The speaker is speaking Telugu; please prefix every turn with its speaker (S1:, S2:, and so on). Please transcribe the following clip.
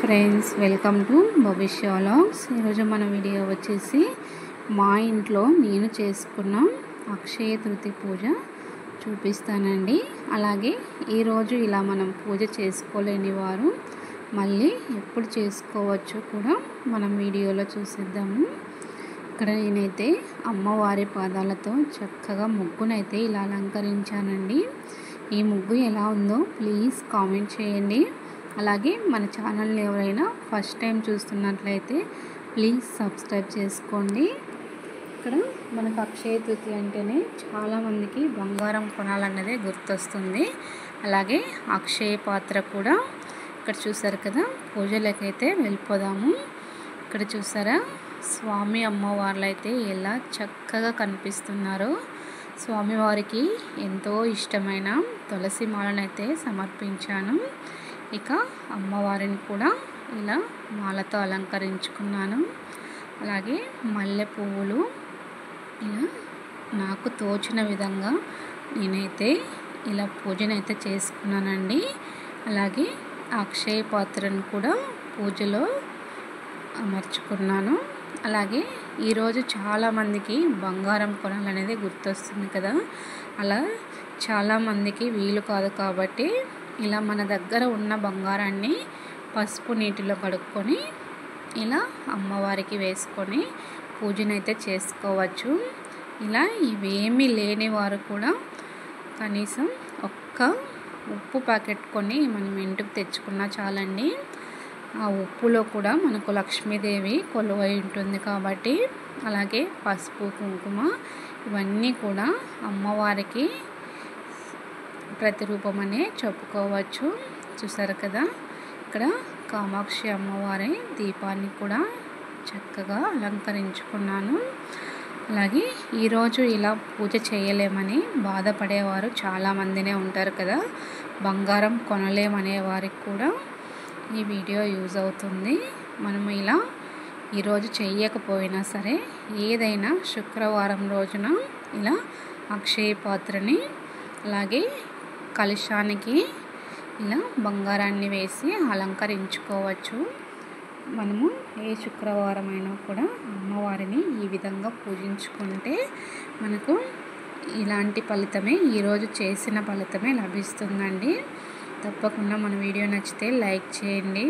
S1: ఫ్రెండ్స్, వెల్కమ్ టు భవిష్య వ్లాగ్స్. ఈరోజు మన వీడియో వచ్చేసి మా ఇంట్లో నేను చేసుకున్న అక్షయ తృతీయ పూజ చూపిస్తానండి. అలాగే ఈరోజు ఇలా మనం పూజ చేసుకోలేని వారు మళ్ళీ ఎప్పుడు చేసుకోవచ్చో కూడా మనం వీడియోలో చూసిద్దాము. ఇక్కడ నేనైతే అమ్మవారి పాదాలతో చక్కగా ముగ్గునైతే ఇలా అలంకరించానండి. ఈ ముగ్గు ఎలా ఉందో ప్లీజ్ కామెంట్ చేయండి. అలాగే మన ఛానల్ని ఎవరైనా ఫస్ట్ టైం చూస్తున్నట్లయితే ప్లీజ్ సబ్స్క్రైబ్ చేసుకోండి. ఇక్కడ మనకు అక్షయ తృతీయ అంటేనే చాలామందికి బంగారం కొనాలన్నదే గుర్తొస్తుంది. అలాగే అక్షయ పాత్ర కూడా ఇక్కడ చూసారు కదా. పూజలకైతే వెళ్ళిపోదాము. ఇక్కడ చూసారా స్వామి అమ్మవార్లు అయితే ఎలా చక్కగా కనిపిస్తున్నారో. స్వామివారికి ఎంతో ఇష్టమైన తులసి మాలనైతే సమర్పించాను. ఇక అమ్మవారిని కూడా ఇలా మాలతో అలంకరించుకున్నాను. అలాగే మల్లె పువ్వులు ఇలా నాకు తోచిన విధంగా నేనైతే ఇలా పూజనైతే చేసుకున్నానండి. అలాగే అక్షయ పాత్రను కూడా పూజలో అమర్చుకున్నాను. అలాగే ఈరోజు చాలామందికి బంగారం కొనాలనేది గుర్తొస్తుంది కదా. అలా చాలామందికి వీలు కాదు కాబట్టి ఇలా మన దగ్గర ఉన్న బంగారాన్ని పసుపు నీటిలో కడుక్కొని ఇలా అమ్మవారికి వేసుకొని పూజనైతే చేసుకోవచ్చు. ఇలా ఇవేమీ లేని వారు కూడా కనీసం ఒక్క ఉప్పు ప్యాకెట్ కొని మనం ఇంటికి తెచ్చుకున్నా చాలండి. ఆ ఉప్పులో కూడా మనకు లక్ష్మీదేవి కొలువై ఉంటుంది కాబట్టి, అలాగే పసుపు కుంకుమ ఇవన్నీ కూడా అమ్మవారికి ప్రతిరూపమనే చెప్పుకోవచ్చు. చూసారు కదా. ఇక్కడ కామాక్షి అమ్మవారి దీపాన్ని కూడా చక్కగా అలంకరించుకున్నాను. అలాగే ఈరోజు ఇలా పూజ చేయలేమని బాధపడేవారు చాలామందినే ఉంటారు కదా. బంగారం కొనలేమనే వారికి కూడా ఈ వీడియో యూజ్ అవుతుంది. మనము ఇలా ఈరోజు చెయ్యకపోయినా సరే ఏదైనా శుక్రవారం రోజున ఇలా అక్షయ పాత్రని అలాగే కలశానికి ఇలా బంగారాన్ని వేసి అలంకరించుకోవచ్చు. మనము ఏ శుక్రవారం అయినా కూడా అమ్మవారిని ఈ విధంగా పూజించుకుంటే మనకు ఇలాంటి ఫలితమే, ఈరోజు చేసిన ఫలితమే లభిస్తుందండి. తప్పకుండా మన వీడియో నచ్చితే లైక్ చేయండి.